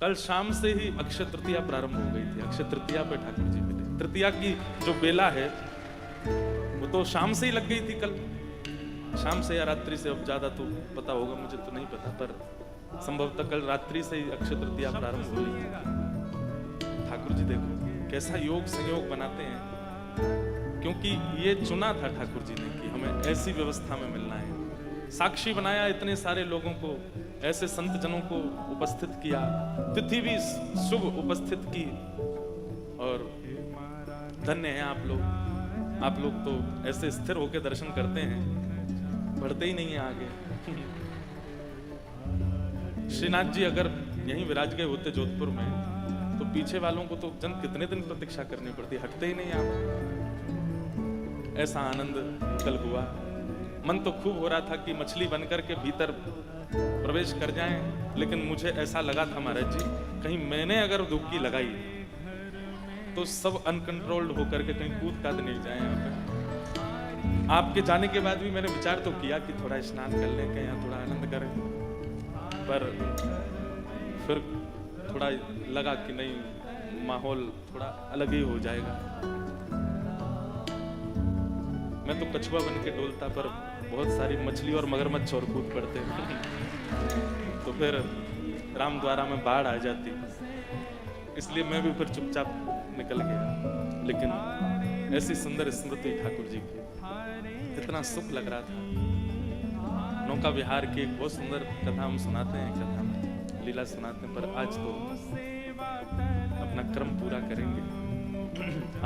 कल शाम से ही अक्षय तृतीया प्रारंभ हो गई थी। अक्षय तृतीया पे ठाकुर जी मिले। तृतीया की जो बेला है वो तो शाम से ही लग गई थी। कल शाम से या रात्रि से, अब ज्यादा तो पता होगा, मुझे तो नहीं पता, पर संभवतः कल रात्रि से ही अक्षय तृतीया प्रारंभ हो गई थी। ठाकुर जी देखो कैसा योग संयोग बनाते हैं, क्योंकि ये चुना था ठाकुर जी ने कि हमें ऐसी व्यवस्था में मिलना है। साक्षी बनाया, इतने सारे लोगों को, ऐसे संत जनों को उपस्थित किया, तिथि भी शुभ उपस्थित की। और धन्य हैं आप लोग। आप लोग तो ऐसे स्थिर होकर दर्शन करते हैं, बढ़ते ही नहीं है आगे। श्रीनाथ जी अगर यहीं विराज गए होते जोधपुर में, तो पीछे वालों को तो जन कितने दिन प्रतीक्षा करनी पड़ती, हटते ही नहीं आप। ऐसा आनंद कल हुआ। मन तो खूब हो रहा था कि मछली बनकर के भीतर प्रवेश कर जाएं, लेकिन मुझे ऐसा लगा था महाराज जी, कहीं मैंने अगर डुबकी लगाई तो सब अनकंट्रोल्ड होकर के कहीं कूद काद नहीं जाए यहाँ पे। आपके जाने के बाद भी मैंने विचार तो किया कि थोड़ा स्नान कर लें, कहीं यहाँ थोड़ा आनंद करें, पर फिर थोड़ा लगा कि नहीं, माहौल थोड़ा अलग ही हो जाएगा। मैं तो कछुआ बन के डोलता, पर बहुत सारी मछली और मगरमच्छ और कूद पड़ते तो फिर राम द्वारा में बाढ़ आ जाती, इसलिए मैं भी फिर चुपचाप निकल गया। लेकिन ऐसी सुंदर स्मृति ठाकुर जी की, इतना सुख लग रहा था। नौका विहार की एक बहुत सुंदर कथा हम सुनाते हैं, कथा में लीला सुनाते हैं, पर आज तो अपना क्रम पूरा करेंगे।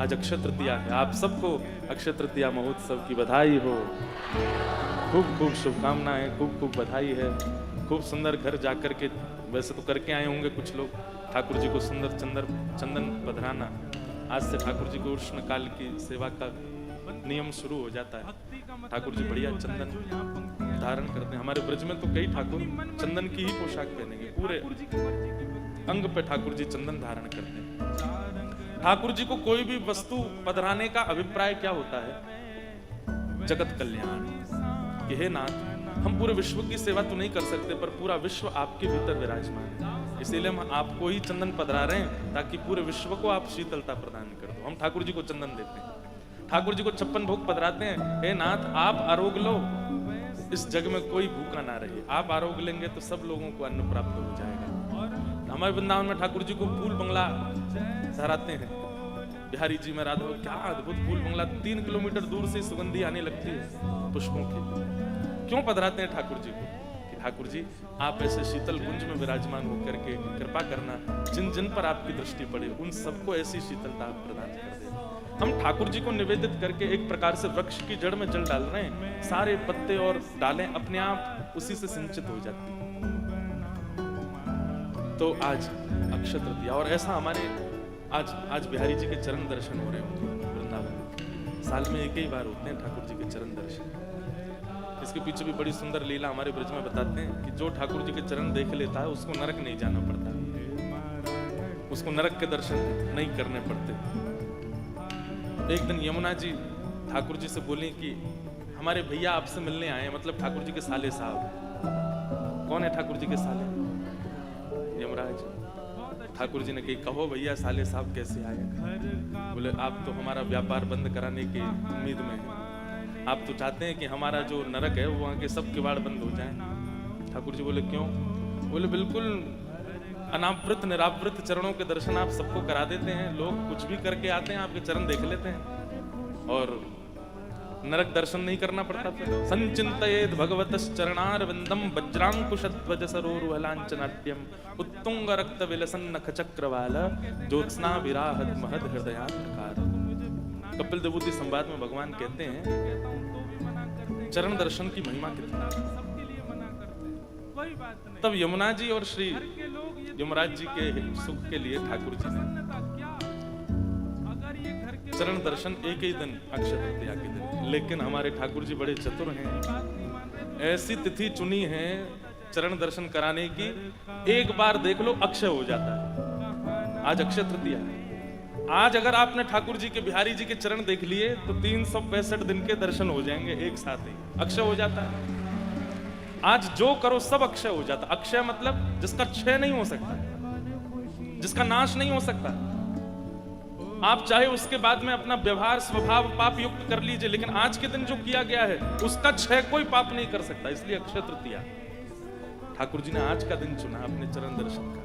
आज अक्षय तृतीया है। आप सबको अक्षय तृतीया महोत्सव की बधाई हो। खूब खूब शुभकामनाएं, खूब खूब बधाई है। खूब सुंदर घर जाकर के, वैसे तो करके आए होंगे कुछ लोग, ठाकुर जी को सुंदर चंदन पधराना। आज से ठाकुर जी को उष्ण काल की सेवा का नियम शुरू हो जाता है। ठाकुर जी बढ़िया चंदन धारण करते हैं। हमारे ब्रज में तो कई ठाकुर चंदन की ही पोशाक पहनेंगे, पूरे अंग पे ठाकुर जी चंदन धारण करते हैं। ठाकुर जी को कोई भी वस्तु पधराने का अभिप्राय क्या होता है? जगत कल्याण, कि हे नाथ, हम पूरे विश्व की सेवा तो नहीं कर सकते, पर पूरा विश्व आपके भीतर विराजमान है, इसीलिए हम आपको ही चंदन पधरा रहे हैं, ताकि पूरे विश्व को आप शीतलता प्रदान कर दो। हम ठाकुर जी को चंदन देते हैं, ठाकुर जी को 56 भोग पधराते हैं। हे नाथ, आप आरोग लो, इस जग में कोई भूखा ना रहे। आप आरोग लेंगे तो सब लोगों को अन्न प्राप्त हो जाएगा। हमारे वृंदावन में ठाकुर जी को फूल बंगला सहराते हैं। बिहारी जी में राधा, क्या अद्भुत फूल बंगला, 3 किलोमीटर दूर से सुगंधी आने लगती है पुष्पों की। क्यों पधराते हैं ठाकुर जी को? कि ठाकुर जी आप ऐसे शीतल कुंज में विराजमान होकर के कृपा करना, जिन जिन पर आपकी दृष्टि पड़े उन सबको ऐसी शीतलता आप प्रदान कर दें। हम ठाकुर जी को निवेदित करके एक प्रकार से वृक्ष की जड़ में जल डाल रहे हैं। सारे पत्ते और डालें अपने आप उसी से सिंचित हो जाती हैं। तो आज अक्षय तृतीया, और ऐसा हमारे आज बिहारी जी के चरण दर्शन हो रहे होंगे वृंदावन में। साल में एक ही बार होते हैं ठाकुर जी के चरण दर्शन। इसके पीछे भी बड़ी सुंदर लीला हमारे ब्रज में बताते हैं कि जो ठाकुर जी के चरण देख लेता है उसको नरक नहीं जाना पड़ता, उसको नरक के दर्शन नहीं करने पड़ते। एक दिन यमुना जी ठाकुर जी से बोली कि हमारे भैया आपसे मिलने आए हैं, मतलब ठाकुर जी के साले साहब। कौन है ठाकुर जी के साले? यमराज। ठाकुर जी ने कही, कहो भैया साले साहब कैसे आए? बोले, आप तो हमारा व्यापार बंद कराने की उम्मीद में हैं। आप तो चाहते हैं कि हमारा जो नरक है वो वहाँ के सब किवाड़ बंद हो जाएं। ठाकुर जी बोले, क्यों? बोले, बिल्कुल अनावृत निरावृत चरणों के दर्शन आप सबको करा देते हैं। लोग कुछ भी करके आते हैं, आपके चरण देख लेते हैं और नरक दर्शन नहीं करना पड़ता। संचिंतयेद भगवतश्चरणारविंदम वज्रांकुशध्वज सरोरुहलांचनाट्यम उत्तुंग रक्त विलसन नख चक्रवाल ज्योत्स्ना विराहत महद हृदयान्तकार। कपिल देवूति संवाद में भगवान कहते हैं चरण दर्शन की महिमा कितनी। तब यमुना जी और श्री यमराज जी के सुख के लिए ठाकुर जी ने चरण दर्शन एक ही दिन, अक्षय तृतीया के दिन। लेकिन हमारे ठाकुर जी बड़े चतुर हैं, ऐसी तिथि चुनी है चरण दर्शन कराने की, एक बार देख लो अक्षय हो जाता है। आज अक्षय तृतीया है। आज अगर आपने ठाकुर जी के, बिहारी जी के चरण देख लिए तो 365 दिन के दर्शन हो जाएंगे एक साथ ही, अक्षय हो जाता है। आज जो करो सब अक्षय हो जाता। अक्षय मतलब जिसका क्षय नहीं हो सकता। जिसका नाश नहीं हो सकता। आप चाहे उसके बाद में अपना व्यवहार स्वभाव पाप युक्त कर लीजिए, लेकिन आज के दिन जो किया गया है उसका क्षय कोई पाप नहीं कर सकता। इसलिए अक्षय तृतीया ठाकुर जी ने आज का दिन चुना अपने चरण दर्शन का,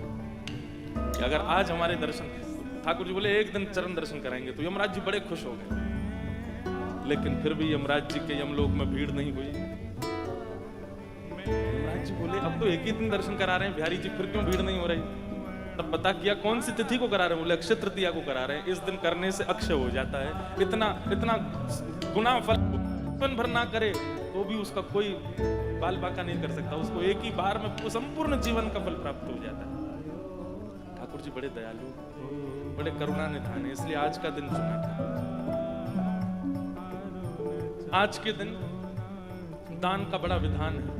कि अगर आज हमारे दर्शन, ठाकुर जी बोले एक दिन चरण दर्शन कराएंगे, तो यमराज जी बड़े खुश हो गए। लेकिन फिर भी यमराज जी के यमलोक में भीड़ नहीं हुई। यमराज जी बोले अब तो एक ही दिन दर्शन करा रहे हैं बिहारी जी, फिर क्यों भीड़ नहीं हो रही? तब पता किया कौन सी तिथि को करा रहे हैं, बोले अक्षय तृतीया को करा रहे हैं। इस दिन करने से अक्षय हो जाता है। इतना गुना फल जीवन भर ना करे तो भी उसका कोई बाल बाका नहीं कर सकता, उसको एक ही बार में संपूर्ण जीवन का फल प्राप्त हो जाता है। ठाकुर जी बड़े दयालु, बड़े करुणा निधान है, इसलिए आज का दिन चुना था। आज के दिन दान का बड़ा विधान है।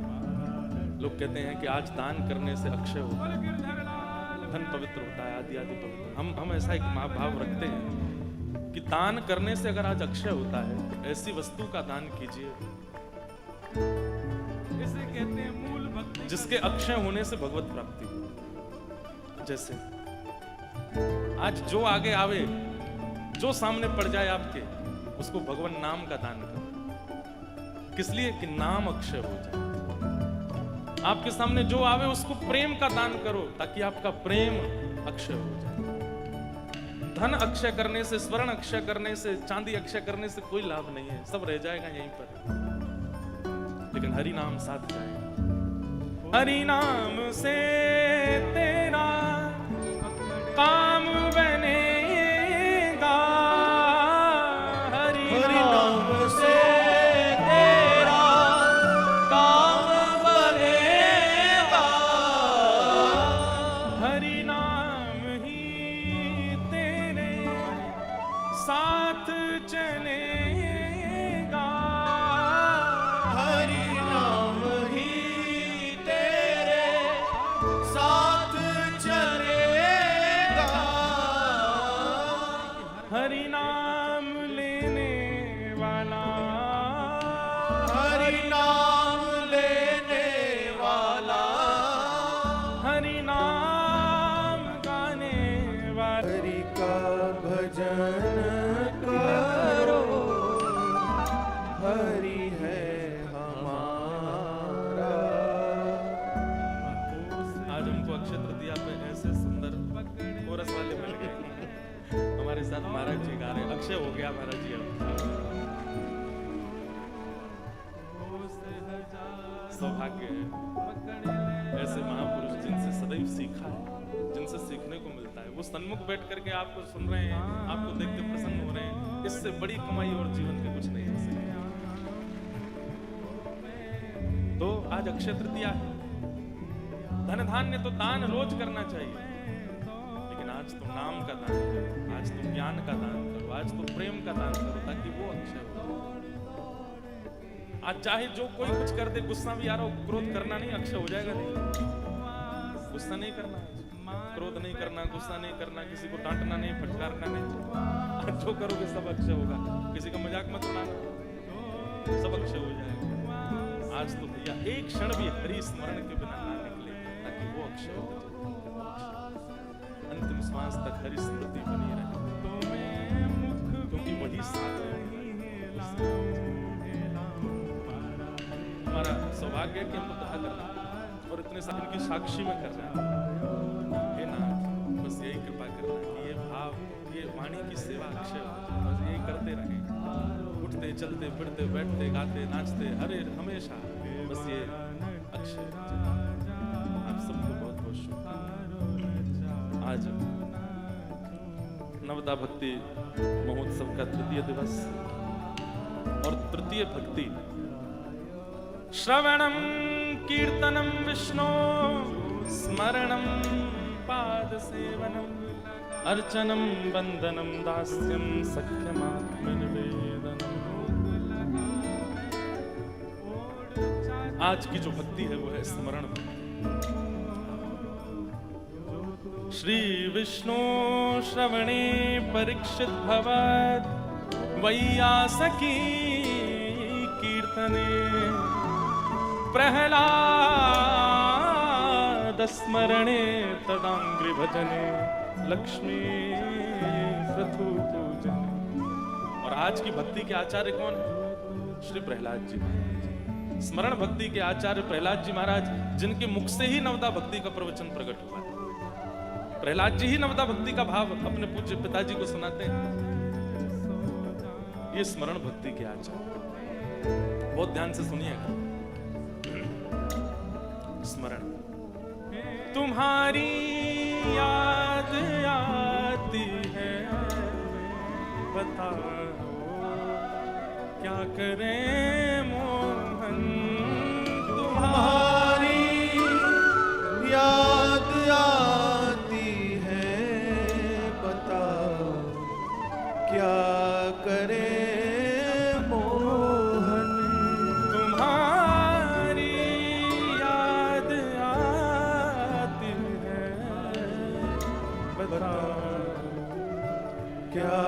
लोग कहते हैं कि आज दान करने से अक्षय होता है, धन पवित्र होता है, आदि आदि पवित्र। हम ऐसा एक भाव रखते हैं कि दान करने से अगर आज अक्षय होता है, तो ऐसी वस्तु का दान कीजिए इसे कहते हैं मूल भक्ति, जिसके अक्षय होने से भगवत प्राप्ति हो। जैसे आज जो आगे आवे, जो सामने पड़ जाए आपके, उसको भगवान नाम का दान करो। किस लिए? कि नाम अक्षय हो जाए। आपके सामने जो आवे उसको प्रेम का दान करो, ताकि आपका प्रेम अक्षय हो जाए। धन अक्षय करने से, स्वर्ण अक्षय करने से, चांदी अक्षय करने से कोई लाभ नहीं है, सब रह जाएगा यहीं पर। लेकिन हरि नाम साथ जाएगा। हरि नाम से तेरा काम बनेगा, हरि नाम से महाराज जी गा रहे, अक्षय हो गया महाराज जी। सौभाग्य है ऐसे महापुरुष जिनसे सदैव सीखा है, जिनसे सीखने को मिलता है। वो सन्मुख बैठ करके आपको सुन रहे हैं, आपको देख के प्रसन्न हो रहे हैं। इससे बड़ी कमाई और जीवन के कुछ नहीं हो सकती। तो आज अक्षय तृतीया है। धन धान्य तो दान रोज करना चाहिए, लेकिन आज तो नाम का दान करो, आज तो ज्ञान का दान करो, आज तो प्रेम का दान करो, ताकि वो अक्षय हो। आज चाहे जो कोई कुछ कर दे, गुस्सा भी आ रहा हो, क्रोध करना नहीं, अक्षय हो जाएगा नहीं। गुस्सा नहीं करना, क्रोध नहीं करना, गुस्सा नहीं करना, किसी को डांटना नहीं, फटकारना नहीं। जो करोगे सब अक्षय होगा। किसी का मजाक मत उड़ाना, सब अक्षय हो जाएगा। आज तो भैया एक क्षण भी हरि स्मरण के बिना ना निकले, ताकि वो अक्षय हो जाए। अंतिम श्वास तक हरि स्मृति बनी रहे, क्योंकि वही साथ है। हमारा सौभाग्य है कि हम तो कहा कर रहे हैं और इतने साल की साक्षी में कर रहे हैं। हे नाथ, बस यही कृपा करना कि ये भाव, ये वाणी की सेवा अक्षय हो जाए। बस यही करते रहें, उठते चलते फिरते बैठते गाते नाचते हरे हमेशा बस ये अक्षय हो जाए। आप सबको बहुत बहुत शुभकामनाएं। आज नवदा भक्ति महोत्सव का तृतीय दिवस और तृतीय भक्ति श्रवणम कीर्तनम विष्णु स्मरणम पाद सेवनम अर्चनम वंदनम दास्यम सख्यमात्म निवेदनम। आज की जो भक्ति है वो है स्मरण भक्ति। श्री विष्णु श्रवणे परीक्षित भवत् वैयासकी कीर्तने प्रहलाद स्मरणे तदांग्रि भजने लक्ष्मी प्रथु पूजन। और आज की भक्ति के आचार्य कौन है? श्री प्रहलाद जी महाराज। स्मरण भक्ति के आचार्य प्रहलाद जी महाराज, जिनके मुख से ही नवदा भक्ति का प्रवचन प्रकट हुआ। प्रहलाद जी ही नवदा भक्ति का भाव अपने पूज्य पिताजी को सुनाते हैं। ये स्मरण भक्ति के आचार्य, बहुत ध्यान से सुनिएगा। स्मरण, तुम्हारी याद आती है, बताओ क्या करें मोहन। तुम्हारी याद आती है, बताओ क्या करें मोहन। तुम्हारी याद आती है, बताओ क्या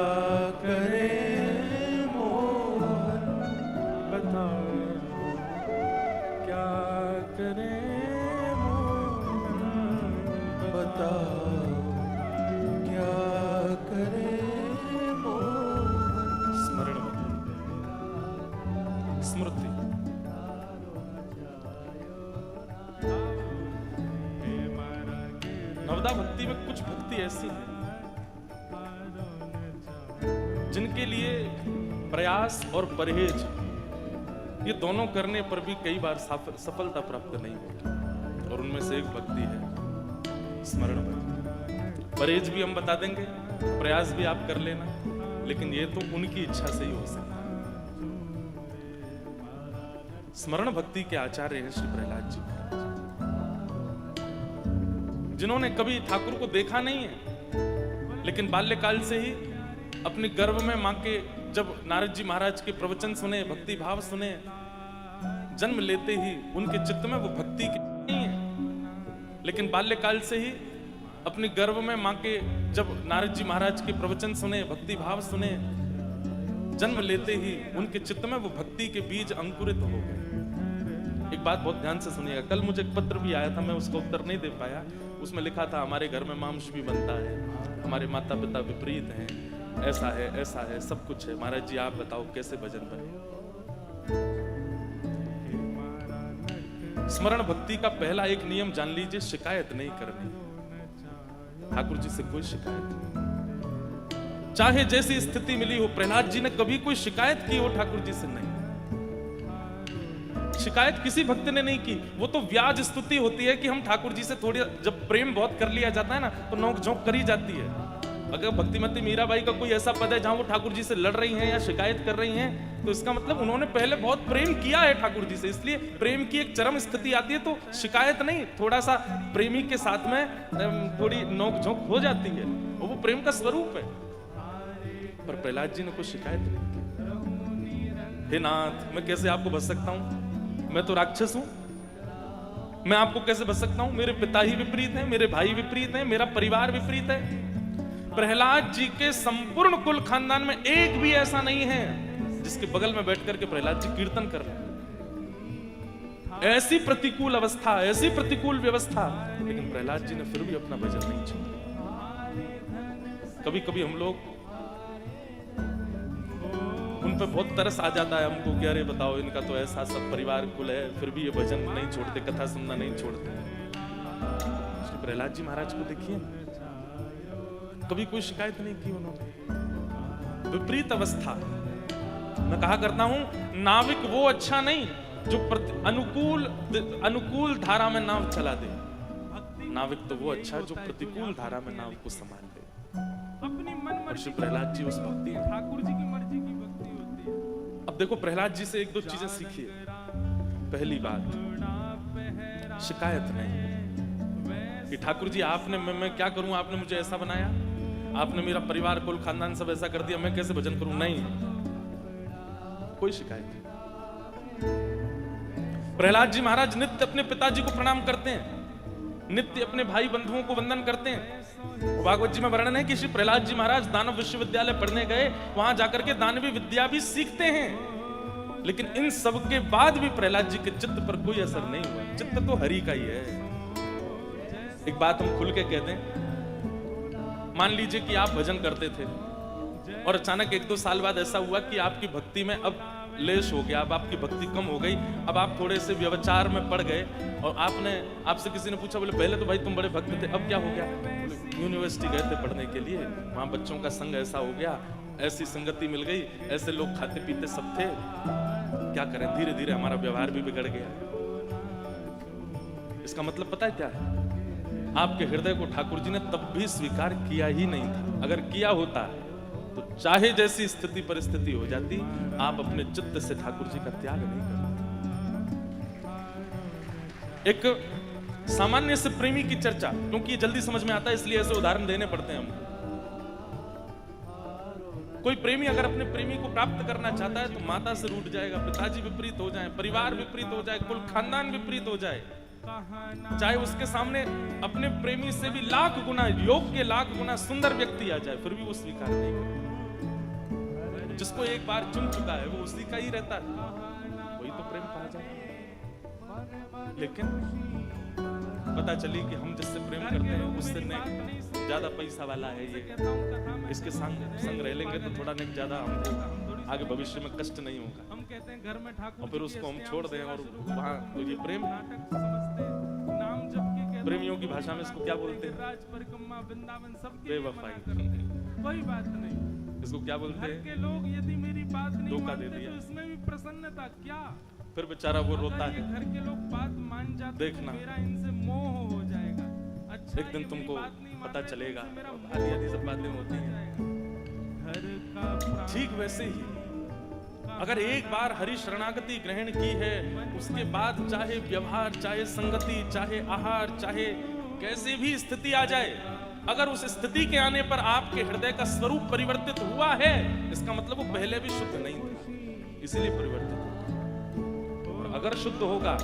करें मोहन। बताओ क्या करें मोहन। बताओ क्या करें मोहन। स्मरण, स्मृति, नवदा भक्ति में कुछ भक्ति ऐसी है जिनके लिए प्रयास और परहेज ये दोनों करने पर भी कई बार सफलता प्राप्त नहीं होती। और उनमें से एक भक्ति है स्मरण भक्ति। परहेज भी हम बता देंगे, प्रयास भी आप कर लेना, लेकिन ये तो उनकी इच्छा से ही हो सकता है। स्मरण भक्ति के आचार्य हैं श्री प्रहलाद जी महाराज, जिन्होंने कभी ठाकुर को देखा नहीं है, लेकिन बाल्यकाल से ही अपने गर्भ में मां के जब नारद जी महाराज के प्रवचन सुने, भक्ति भाव सुने, जन्म लेते ही उनके चित्त में वो भक्ति नहीं है, लेकिन बाल्यकाल से ही अपने गर्भ में मां के जब नारद जी महाराज के प्रवचन सुने, भक्ति भाव सुने, जन्म लेते ही उनके चित्त में वो भक्ति के बीज अंकुरित हो गए। एक बात बहुत ध्यान से सुनिएगा। कल मुझे एक पत्र भी आया था, मैं उसका उत्तर नहीं दे पाया। उसमें लिखा था हमारे घर में मांस भी बनता है, हमारे माता पिता विपरीत हैं, ऐसा है, सब कुछ है। महाराज जी आप बताओ कैसे भजन बने। स्मरण भक्ति का पहला एक नियम जान लीजिए, शिकायत नहीं करनी। ठाकुर जी से कोई शिकायत नहीं, चाहे जैसी स्थिति मिली हो। प्रहलाद जी ने कभी कोई शिकायत की हो ठाकुर जी से? नहीं, शिकायत किसी भक्त ने नहीं की। वो तो व्याज स्तुति होती है कि हम ठाकुर जी से थोड़ी, जब प्रेम बहुत कर लिया जाता है ना, तो नोक झोंक करी जाती है। अगर भक्तिमती मीराबाई का कोई ऐसा पद है जहां वो ठाकुर जी से लड़ रही हैं या शिकायत कर रही हैं, तो इसका मतलब उन्होंने पहले बहुत प्रेम किया है ठाकुर जी से, इसलिए प्रेम की एक चरम स्थिति आती है तो शिकायत नहीं, थोड़ा सा प्रेमी के साथ में थोड़ी नोक झोंक हो जाती है, और वो प्रेम का स्वरूप है। पर प्रहलाद जी ने कोई शिकायत नहीं की। हे नाथ, मैं कैसे आपको बच सकता हूं? मैं तो राक्षस हूं, मैं आपको कैसे बच सकता हूं? मेरे पिता ही विपरीत हैं, मेरे भाई विपरीत हैं, मेरा परिवार विपरीत है। प्रहलाद जी के संपूर्ण कुल खानदान में एक भी ऐसा नहीं है जिसके बगल में बैठ करके प्रहलाद जी कीर्तन कर रहे हैं। ऐसी प्रतिकूल अवस्था, ऐसी प्रतिकूल व्यवस्था, लेकिन प्रहलाद जी ने फिर भी अपना भजन नहीं छोड़ा। कभी कभी हम लोग उन पर बहुत तरस आ जाता है हमको कि अरे बताओ, इनका तो ऐसा सब परिवार कुल है, फिर भी ये भजन नहीं छोड़ते, कथा सुनना नहीं छोड़ते। श्री प्रहलाद जी महाराज को देखिए, कभी कोई शिकायत नहीं की उन्होंने। विपरीत अवस्था, मैं कहा करता हूं, नाविक वो अच्छा नहीं जो अनुकूल धारा में नाव चला दे, नाविक तो वो अच्छा जो प्रतिकूल धारा में नाव को संभाल दे। और श्री प्रहलाद जी उस भक्ति, ठाकुर जी की मर्जी की भक्ति होती है। अब देखो, प्रहलाद जी से एक दो चीजें सीखिए। पहली बात, शिकायत नहीं कि ठाकुर जी आपने, मैं क्या करूं, आपने मुझे ऐसा बनाया, आपने मेरा परिवार कुल खानदान सब ऐसा कर दिया, मैं कैसे भजन करूं? नहीं, कोई शिकायत नहीं। प्रहलाद जी महाराज नित्य अपने पिताजी को प्रणाम करते हैं, नित्य अपने भाई बंधुओं को वंदन करते हैं। भागवत जी में वर्णन है कि श्री प्रहलाद जी महाराज दानव विश्वविद्यालय पढ़ने गए, वहां जाकर के दानवी विद्या भी सीखते हैं, लेकिन इन सब के बाद भी प्रहलाद जी के चित्त पर कोई असर नहीं हुआ। चित्त तो हरि का ही है। एक बात हम खुल के कह दें, मान लीजिए कि आप भजन करते थे और अचानक 1-2 साल बाद ऐसा हुआ कि आपकी भक्ति में अब लेश हो गया, अब आपकी भक्ति कम हो गई, अब आप थोड़े से व्यभिचार में पड़ गए और आपसे किसी ने पूछा, बोले पहले तो भाई तुम बड़े भक्त थे, अब क्या हो गया? बोले यूनिवर्सिटी गए थे पढ़ने के लिए, वहां बच्चों का संग ऐसा हो गया, ऐसी संगति मिल गई, ऐसे लोग खाते पीते सब थे, क्या करें, धीरे धीरे हमारा व्यवहार भी बिगड़ गया। इसका मतलब पता है क्या है? आपके हृदय को ठाकुर जी ने तब भी स्वीकार किया ही नहीं था। अगर किया होता तो चाहे जैसी स्थिति परिस्थिति हो जाती, आप अपने चित्त से ठाकुर जी का त्याग नहीं करते। एक सामान्य से प्रेमी की चर्चा, क्योंकि जल्दी समझ में आता है इसलिए ऐसे उदाहरण देने पड़ते हैं हमको। कोई प्रेमी अगर अपने प्रेमी को प्राप्त करना चाहता है तो माता से रूठ जाएगा, पिताजी विपरीत हो जाए, परिवार विपरीत हो जाए, कुल खानदान विपरीत हो जाए, चाहे उसके सामने अपने प्रेमी से भी लाख गुना योग्य, लाख गुना सुंदर व्यक्ति आ जाए, फिर भी वो स्वीकार नहीं करता। जिसको एक बार चुन चुका है वो उसी का ही रहता है, वही तो प्रेम कहा जाता है। लेकिन पता चली कि हम जिससे प्रेम करते हैं उससे ज्यादा पैसा वाला है ये, इसके संग रह लेंगे तो थोड़ा नहीं ज्यादा हमको आगे भविष्य में कष्ट नहीं होगा। हम कहते हैं घर में ठाकुर, और फिर उसको हम छोड़ दें और वहां तो ये प्रेम, नाम जप के प्रेमियों की भाषा में इसको क्या बोलते हैं? राज परिक्रमा वृंदावन सब बेवफाई। कोई बात नहीं, इसको क्या बोलते घर हैं? के लोग यदि मेरी बात नहीं धोखा दे मानते दिया। तो इसमें भी प्रसन्नता क्या? फिर बेचारा वो रोता है। घर के लोग बात मान जाते, देखना। मेरा इनसे मोह हो जाएगा। अच्छा, एक दिन ये तुमको मेरी बात नहीं पता मानते, चलेगा, इनसे मेरा मोह आदि आदि सब बातें होती हैं। घर का प्राण ठीक वैसे ही अगर एक बार हरि शरणागति ग्रहण की है, उसके बाद चाहे व्यवहार, चाहे संगति, चाहे आहार, चाहे कैसे भी स्थिति आ जाए, अगर उस स्थिति के आने पर आपके हृदय का स्वरूप परिवर्तित हुआ है, इसका मतलब वो पहले भी शुद्ध नहीं था, इसीलिए परिवर्तित हुआ। और अगर शुद्ध होगा,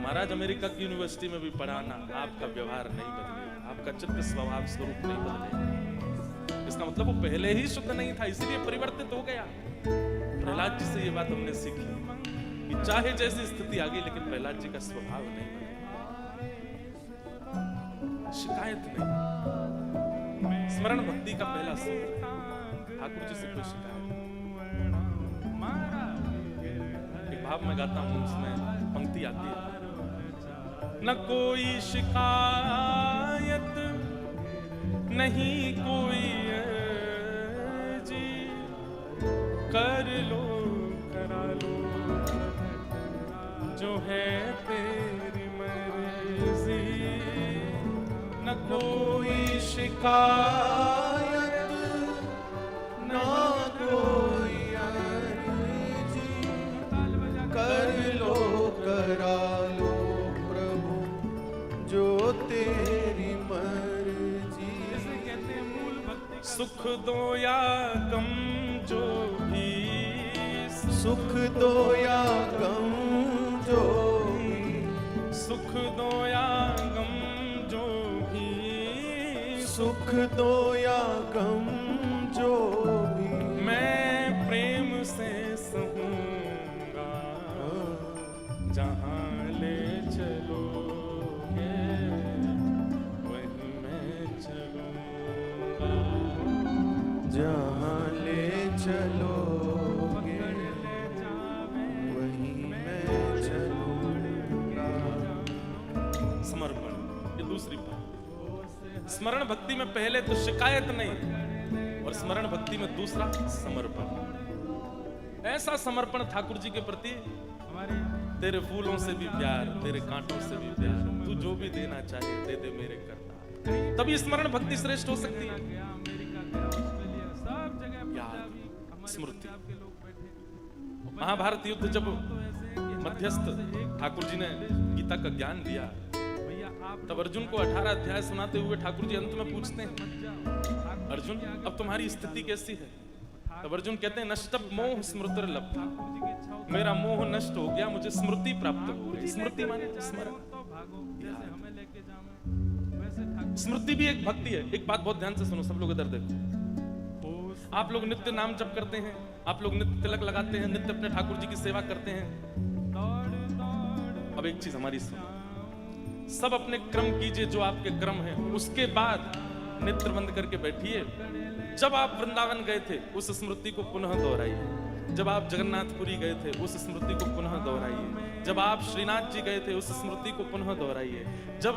महाराज अमेरिका की यूनिवर्सिटी में भी पढ़ाना, आपका व्यवहार नहीं बदलेगा, आपका चित्त स्वभाव स्वरूप नहीं बदलेगा, इसका मतलब वो पहले ही शुद्ध नहीं था, इसीलिए परिवर्तित हो गया। प्रहलाद जी से ये बात हमने सीखी कि चाहे जैसी स्थिति आ गई, लेकिन प्रहलाद जी का स्वभाव नहीं बदला, शिकायत नहीं। स्मरण भक्ति का पहला सूत्र, ठाकुर जी से कोई शिकायत नहीं। एक भाव में गाता हूं, उसमें पंक्ति आती है, न कोई शिकायत नहीं कोई जी, कर लो करा लो जो है तेरी मर्जी, न कोई शिकायत ना कोई अर्जी, कर लो करा लो प्रभु जो तेरी मर्जी। इसे कहते हैं मूल भक्ति। सुख दो या गम जो भी, सुख दो या गम जो भी, सुख दो या गम जो भी, सुख दो या गम जो भी, मैं प्रेम से सहूंगा, जहां ले चलोगे वहीं मैं चलूंगा, जहां ले चलोगे वहीं मैं चलूंगा। समर्पण, ये दूसरी बात। स्मरण भक्ति में पहले तो शिकायत नहीं, और स्मरण भक्ति में दूसरा समर्पण। ऐसा समर्पण ठाकुर जी के प्रति, तेरे फूलों से भी प्यार, तेरे कांटों से भी प्यार, तू जो भी देना चाहे दे दे मेरे करता, तभी स्मरण भक्ति श्रेष्ठ हो सकती है। याद, स्मृति। महाभारत युद्ध जब मध्यस्थ ठाकुर जी ने गीता का ज्ञान दिया, तब अर्जुन को 18 अध्याय सुनाते हुए ठाकुर जी अंत में पूछते हैं, अर्जुन अब तुम्हारी स्थिति कैसी है? तब अर्जुन कहते हैं, नष्टप मोह स्मृतिर लब्धा, मेरा मोह नष्ट हो गया, मुझे स्मृति प्राप्त हो गई। स्मृति माने स्मरण, स्मृति भी एक भक्ति है। एक बात बहुत ध्यान से सुनो सब लोग, इधर देखो। आप लोग नित्य नाम जप करते हैं, आप लोग नित्य तिलक लगाते हैं, नित्य अपने ठाकुर जी की सेवा करते हैं। अब एक चीज हमारी सुनो, सब अपने क्रम कीजिए जो आपके क्रम है, उसके बाद नेत्र बंद करके बैठिए। जब आप वृंदावन गए थे उस स्मृति को पुनः दोहराइए। जब आप जगन्नाथपुरी गए थे उस स्मृति को पुनः दोहराइए। जब आप श्रीनाथ जी गए थे उस स्मृति को पुनः दोहराइए। जब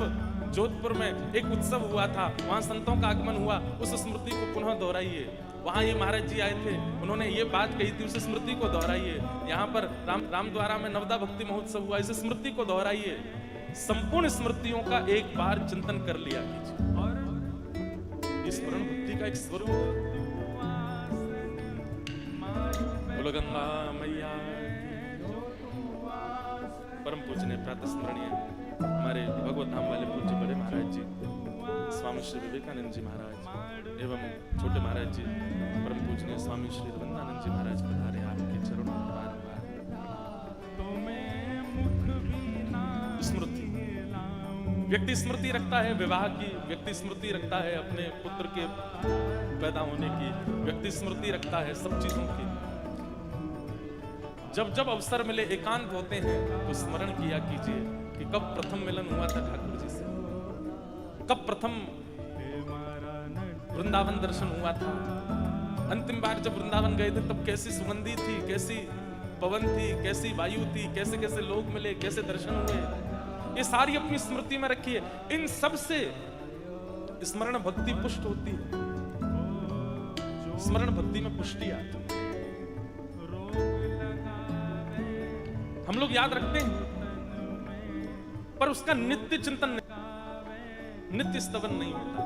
जोधपुर में एक उत्सव हुआ था, वहां संतों का आगमन हुआ, उस स्मृति को पुनः दोहराइए। वहां ये महाराज जी आए थे, उन्होंने ये बात कही थी, उस स्मृति को दोहराइए। यहाँ पर रामद्वारा में नवदा भक्ति महोत्सव हुआ, इस स्मृति को दोहराइए। संपूर्ण स्मृतियों का एक बार चिंतन कर लिया कीजिए। और स्मरण भक्ति का एक स्वरूप है। बोलो गंगा मैया की। परम पूजनीय प्रातः स्मरणीय हमारे भगवत धाम वाले पूज्य बड़े महाराज जी स्वामी श्री विवेकानंद जी महाराज एवं छोटे महाराज जी परम पूजनीय स्वामी श्री रविंद्रानंद जी महाराज पधारे आपके चरणों में बारंबार। स्मृति, व्यक्ति स्मृति रखता है विवाह की, व्यक्ति स्मृति रखता है अपने पुत्र के पैदा होने की, व्यक्ति स्मृति रखता है सब चीजों की। जब जब अवसर मिले एकांत होते हैं तो स्मरण किया कीजिए कि कब प्रथम मिलन हुआ था ठाकुर जी से, कब प्रथम वृंदावन दर्शन हुआ था। अंतिम बार जब वृंदावन गए थे तब कैसी सुगंधी थी, कैसी पवन थी, कैसी वायु थी, कैसे कैसे लोग मिले, कैसे दर्शन हुए, ये सारी अपनी स्मृति में रखिए। इन सब से स्मरण भक्ति पुष्ट होती है, स्मरण भक्ति में पुष्टि आती है। हम लोग याद रखते हैं पर उसका नित्य चिंतन नहीं, नित्य स्तवन नहीं होता।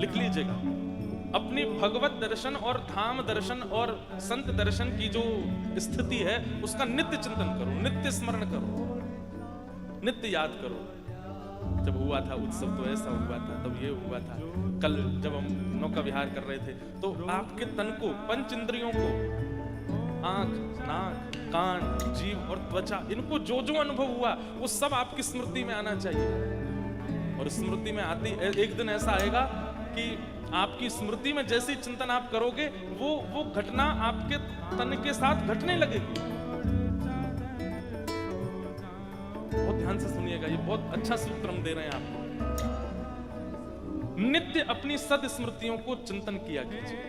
लिख लीजिएगा, अपनी भगवत दर्शन और धाम दर्शन और संत दर्शन की जो स्थिति है उसका नित्य चिंतन करो, नित्य स्मरण करो, नित्य याद करो। जब हुआ था उत्सव तो ऐसा हुआ था, तब ये हुआ था। कल जब हम नौका विहार कर रहे थे तो आपके तन को, पंच इंद्रियों को, आंख, नाक, कान, जीव और त्वचा, इनको जो जो अनुभव हुआ वो सब आपकी स्मृति में आना चाहिए। और स्मृति में आती एक दिन ऐसा आएगा कि आपकी स्मृति में जैसे चिंतन आप करोगे वो घटना आपके तन के साथ घटने लगेगी। बहुत ध्यान से सुनिएगा, ये बहुत अच्छा सूत्र हम दे रहे हैं आपको। नित्य अपनी सद स्मृतियों को चिंतन किया कीजिए।